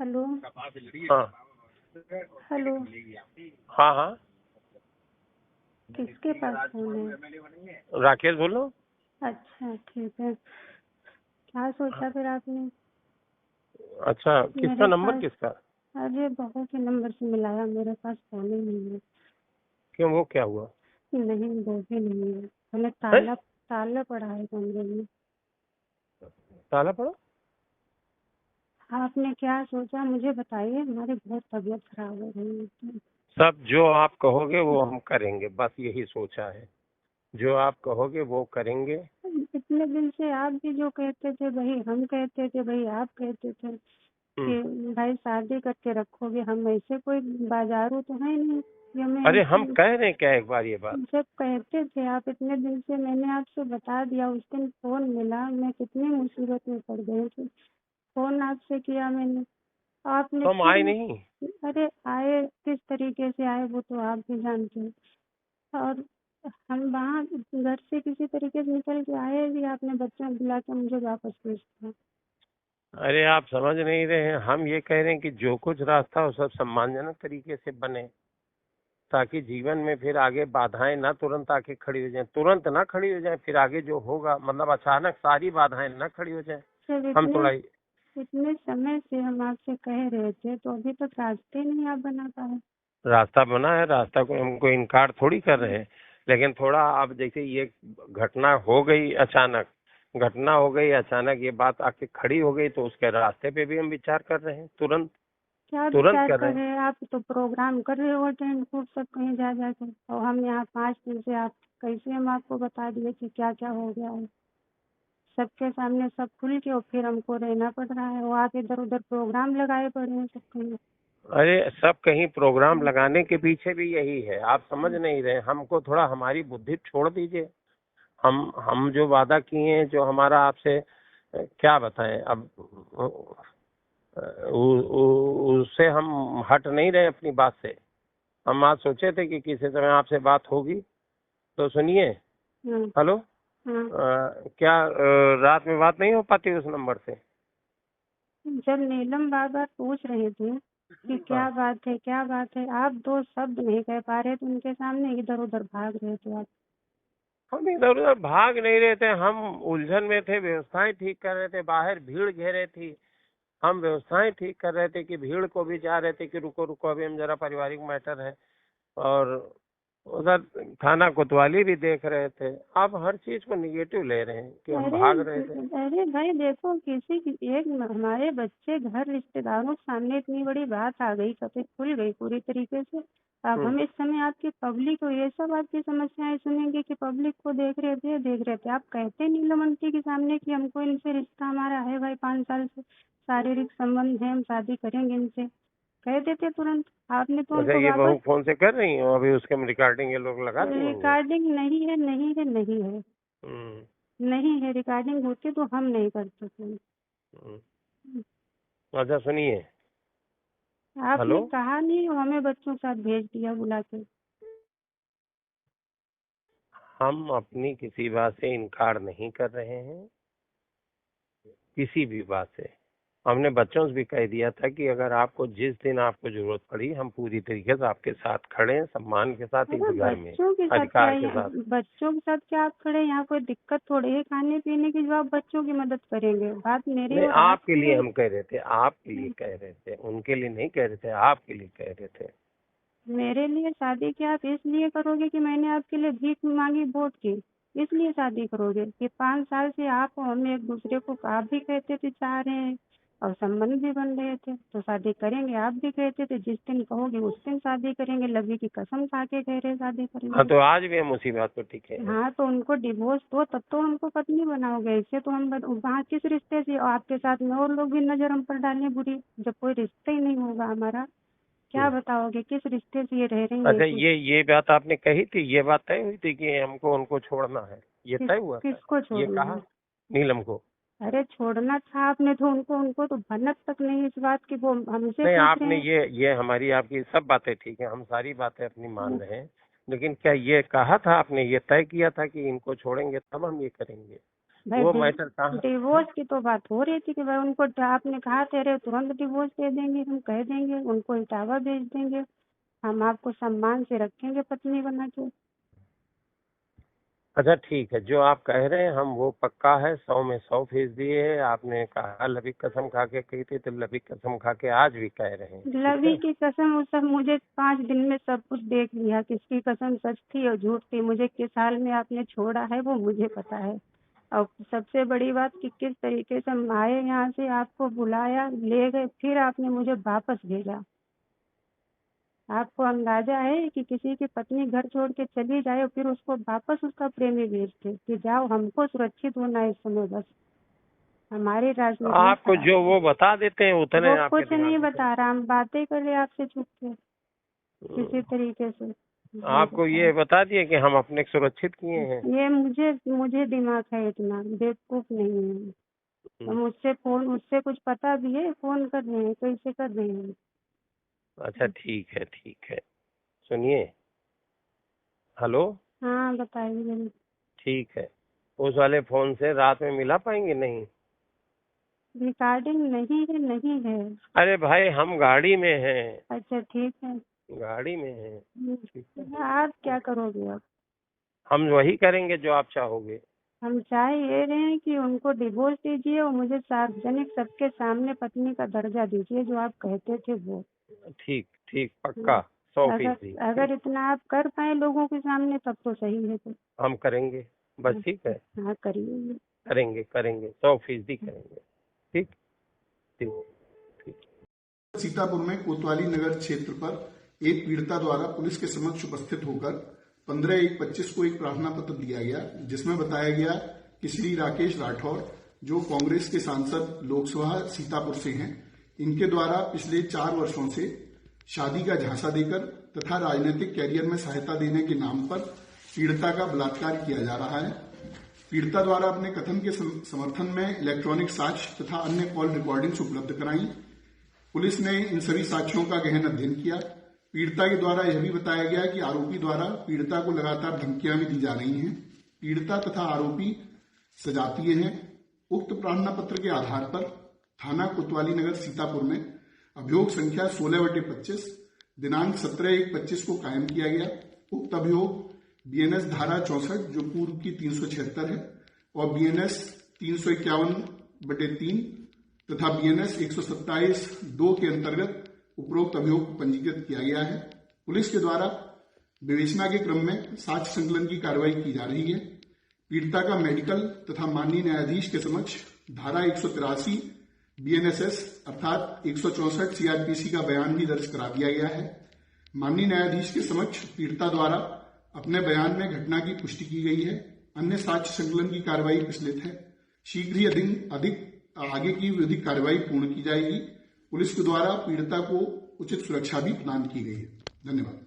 Hello. हाँ hello. हाँ हाँ, किसके पास फोन है? राकेश बोलो। अच्छा ठीक है। क्या सोचा फिर आपने? अच्छा, किसका मेरे नंबर पास किसका? अरे बहू के नंबर से मिलाया, मेरे पास फोन ही नहीं है। क्यों, वो क्या हुआ? नहीं, वो भी नहीं है। मैंने है? ताला ताला पड़ा है कमरे में। ताला पड़ा? आपने क्या सोचा मुझे बताइए, हमारी बहुत तबीयत खराब हो रही है। सब जो आप कहोगे वो हम करेंगे, बस यही सोचा है। जो आप कहोगे वो करेंगे। इतने दिन से आप भी जो कहते थे भाई हम कहते थे, भाई आप कहते थे हम्म। कि भाई शादी करके रखोगे। हम ऐसे कोई बाजारू तो है नहीं कि हमें अरे हम ऐसे। कह रहे हैं क्या एक बार ये बात? जब कहते थे आप इतने दिन से, मैंने आपसे बता दिया। उस दिन फोन मिला, मैं कितनी मुसीबत में पड़ गई थी। फोन आपसे किया मैंने, आपने तो हम फिर। आए नहीं। अरे आए किस तरीके से आए वो तो आप भी जानते हैं। और हम वहाँ घर से किसी तरीके से निकल के आए भी, आपने बच्चों को बुला के मुझे वापस भेज दिया। अरे आप समझ नहीं रहे हैं, हम ये कह रहे हैं कि जो कुछ रास्ता हो सब सम्मानजनक तरीके से बने, ताकि जीवन में फिर आगे बाधाएं ना तुरंत आके खड़ी हो जाएं, तुरंत ना खड़ी हो जाएं, फिर आगे जो होगा मतलब अचानक सारी बाधाएं ना खड़ी हो जाएं। जब हम इतने थोड़ा इतने समय से हम आपसे कह रहे थे, तो अभी तक रास्ते नहीं आप बना पाए। रास्ता बना है, रास्ता को हमको इनकार थोड़ी कर रहे हैं, लेकिन थोड़ा अब जैसे ये घटना हो गई अचानक, ये बात आके खड़ी हो गई, तो उसके रास्ते पे भी हम विचार कर रहे हैं, तुरंत क्या तुरंत विचार कर रहे कर हैं। रहे हैं? आप तो प्रोग्राम कर रहे हो अटेंड खूब सब कहीं जा जाके, और हम यहाँ 5 दिन से आप कैसे हम आपको बता दिए कि क्या क्या हो गया है सबके सामने, सब खुल के, और फिर हमको रहना पड़ रहा है। वो आप इधर उधर प्रोग्राम लगाए पड़े हैं सब कहीं। अरे सब कहीं प्रोग्राम लगाने के पीछे भी यही है, आप समझ नहीं रहे। हमको थोड़ा हमारी बुद्धि छोड़ दीजिए। हम जो वादा किए हैं, जो हमारा आपसे क्या बताएं अब, उससे हम हट नहीं रहे अपनी बात से। हम आज सोचे थे कि किसी समय आपसे बात होगी, तो सुनिए। हाँ। हेलो। हाँ। क्या रात में बात नहीं हो पाती उस नंबर से? जब नीलम बार बार पूछ रहे थे कि हाँ, क्या बात है क्या बात है, आप 2 शब्द नहीं कह पा रहे थे उनके सामने, इधर उधर भाग रहे थे आप। हम इधर उधर भाग नहीं रहे थे, हम उलझन में थे, व्यवस्थाएं ठीक कर रहे थे, बाहर भीड़ घेरे थी। हम व्यवस्थाएं ठीक कर रहे थे कि भीड़ को भी जा रहे थे कि रुको रुको, अभी हम जरा पारिवारिक मैटर है। और उधर थाना कोतवाली भी देख रहे थे। आप हर चीज को निगेटिव ले रहे हैं कि हम अरे भाग रहे थे। अरे भाई देखो, एक हमारे बच्चे घर रिश्तेदारों के सामने इतनी बड़ी बात आ गई, कभी खुल गई पूरी तरीके से। अब हम इस समय आपकी पब्लिक को ये सब आपकी समस्याएं सुनेंगे कि पब्लिक को देख रहे थे। आप कहते नीलम आंटी के सामने कि हमको इनसे रिश्ता हमारा है भाई, 5 साल से शारीरिक संबंध है, हम शादी करेंगे इनसे, कह देते तुरंत। आपने तो अच्छा, उनको ये बहू वापस। फोन से कर रही हो, अभी उसके में रिकॉर्डिंग ये लोग लगा दिए होंगे। रिकॉर्डिंग नहीं है, नहीं है, नहीं है, हम्म। नहीं है। रिकॉर्डिंग होती तो हम नहीं करते थे। हम्म। अच्छा सुनिए। हेलो। आपने कहा नहीं, हमें बच्चों के साथ भेज दिया बुला के। हम अपनी किसी बात से इनकार नहीं कर रहे हैं, किसी भी बात से। हमने बच्चों से भी कह दिया था कि अगर आपको जिस दिन आपको जरूरत पड़ी, हम पूरी तरीके से आपके साथ खड़े हैं, सम्मान के साथ, इस अरे घर में बच्चों के साथ क्या अधिकार के है? साथ। बच्चों के साथ क्या आप खड़े? यहाँ कोई दिक्कत थोड़ी है खाने पीने की जो आप बच्चों की मदद करेंगे। बात मेरी नहीं, और आपके आपकी लिए है। हम कह रहे थे, आपके लिए कह रहे थे, उनके लिए नहीं कह रहे थे, आपके लिए कह रहे थे। मेरे लिए शादी क्या आप इसलिए करोगे कि मैंने आपके लिए भीख मांगी वोट की? इसलिए शादी करोगे कि 5 साल से आप और हम एक दूसरे को, आप भी कहते थे चाह रहे हैं और संबंध भी बन रहे थे, तो शादी करेंगे। आप भी कहते थे जिस दिन कहोगे उस दिन शादी करेंगे, लवी की कसम खा के कह रहे शादी हाँ, करेंगे। तो आज भी हम उसी बात पर टिके हैं। हाँ, तो उनको डिवोर्स दो तब तो हमको पत्नी बनाओगे। ऐसे तो हम वहाँ किस रिश्ते से, आपके साथ में और लोग भी नजर हम पर डालें बुरी, जब कोई रिश्ता ही नहीं होगा हमारा। क्या हम्म। बताओगे किस रिश्ते से ये रह रही है? अच्छा, ये बात आपने कही थी, ये बात तय हुई थी कि हमको उनको छोड़ना है, ये तय हुआ था? किसको ये छोड़ना कहा है? नीलम को? अरे छोड़ना था आपने तो उनको उनको तो भनक तक नहीं इस बात की, वो हमसे नहीं, पूछ रहे आपने हैं। ये हमारी आपकी सब बातें ठीक है, हम सारी बातें अपनी मान रहे हैं, लेकिन क्या ये कहा था आपने, ये तय किया था कि इनको छोड़ेंगे तब हम ये करेंगे? भाई वो मैटर कहाँ? डिवोर्स की तो बात हो रही थी कि भाई उनको आपने कहा तेरे तुरंत डिवोर्स दे देंगे, हम कह देंगे उनको इटावा भेज देंगे, हम आपको सम्मान से रखेंगे पत्नी बना के। अच्छा ठीक है, जो आप कह रहे हैं हम वो पक्का है, 100 में 100% है। आपने कहा लबी कसम खा के कही थी, तो लबी कसम खा के आज भी कह रहे हैं, ठीक लवी है? की कसम वो सब मुझे 5 दिन में सब कुछ देख लिया, किसकी कसम सच थी और झूठ थी, मुझे किस हाल में आपने छोड़ा है वो मुझे पता है। और सबसे बड़ी बात कि किस तरीके से हम आए यहाँ से, आपको बुलाया, ले गए, फिर आपने मुझे वापस भेजा। आपको अंदाजा है कि किसी की पत्नी घर छोड़ के चली जाए और फिर उसको वापस उसका प्रेमी भेजते कि जाओ, हमको सुरक्षित होना है इस समय, बस हमारी राजनीति आपको जो वो बता देते हैं उतने वो आपके कुछ नहीं दिमाग में। बता रहा, हम बातें कर रहे आपसे चुप के किसी तरीके से। आपको ये बता दिए कि हम अपने सुरक्षित किए हैं। ये मुझे दिमाग है, इतना बेवकूफ नहीं है। तो मुझसे कुछ पता भी है, फोन कर रहे हैं, कैसे कर रहे हैं? अच्छा ठीक है, ठीक है, सुनिए। हेलो। हाँ बताइए। ठीक है, उस वाले फोन से रात में मिला पाएंगे? नहीं। रिकॉर्डिंग नहीं है, नहीं है। अरे भाई हम गाड़ी में हैं। अच्छा ठीक है। गाड़ी में हैं, ठीक है। आप क्या करोगे अब? हम वही करेंगे जो आप चाहोगे। हम चाह ये रहे हैं कि उनको डिवोर्स दीजिए और मुझे सार्वजनिक सबके सामने पत्नी का दर्जा दीजिए जो आप कहते थे वो। ठीक ठीक, पक्का 100%। अगर इतना आप कर पाए लोगों के सामने तब तो सही है। तो हम करेंगे, बस ठीक है। हाँ करिए। करेंगे करेंगे 100% करेंगे। ठीक ठीक ठीक। सीतापुर में कोतवाली नगर क्षेत्र पर एक पीड़िता द्वारा पुलिस के समक्ष उपस्थित होकर 15/1/25 को एक प्रार्थना पत्र दिया गया, जिसमें बताया गया कि श्री राकेश राठौर जो कांग्रेस के सांसद लोकसभा सीतापुर से हैं, इनके द्वारा पिछले 4 वर्षों से शादी का झांसा देकर तथा राजनीतिक कैरियर में सहायता देने के नाम पर पीड़िता का बलात्कार किया जा रहा है। पीड़िता द्वारा अपने कथन के समर्थन में इलेक्ट्रॉनिक साक्ष्य तथा अन्य कॉल रिकॉर्डिंग्स उपलब्ध कराई। पुलिस ने इन सभी साक्ष्यों का गहन अध्ययन किया। पीड़िता के द्वारा यह भी बताया गया कि आरोपी द्वारा पीड़िता को लगातार धमकियां भी दी जा रही हैं। पीड़िता तथा आरोपी सजातीय हैं। उक्त प्रार्थना पत्र के आधार पर थाना कोतवाली नगर सीतापुर में अभियोग संख्या 16/25 दिनांक 17/1/25 को कायम किया गया। उक्त अभियोग बीएनएस धारा 64 जो पूर्व की 376 है और बीएनएस 351/3 तथा बीएनएस 127(2) के अंतर्गत उपरोक्त अभियोग पंजीकृत किया गया है। पुलिस के द्वारा विवेचना के क्रम में साक्ष्य संकलन की कार्रवाई की जा रही है। पीड़िता का मेडिकल तथा माननीय न्यायाधीश के समक्ष धारा 183 बीएनएसएस अर्थात 164 सीआरपीसी का बयान भी दर्ज करा दिया गया है। माननीय न्यायाधीश के समक्ष पीड़िता द्वारा अपने बयान में घटना की पुष्टि की गई है। अन्य साक्ष्य संकलन की कार्रवाई प्रचलित है। शीघ्र ही अधिक आगे की विधिक कार्रवाई पूर्ण की जाएगी। पुलिस के द्वारा पीड़िता को उचित सुरक्षा भी प्रदान की गई है। धन्यवाद।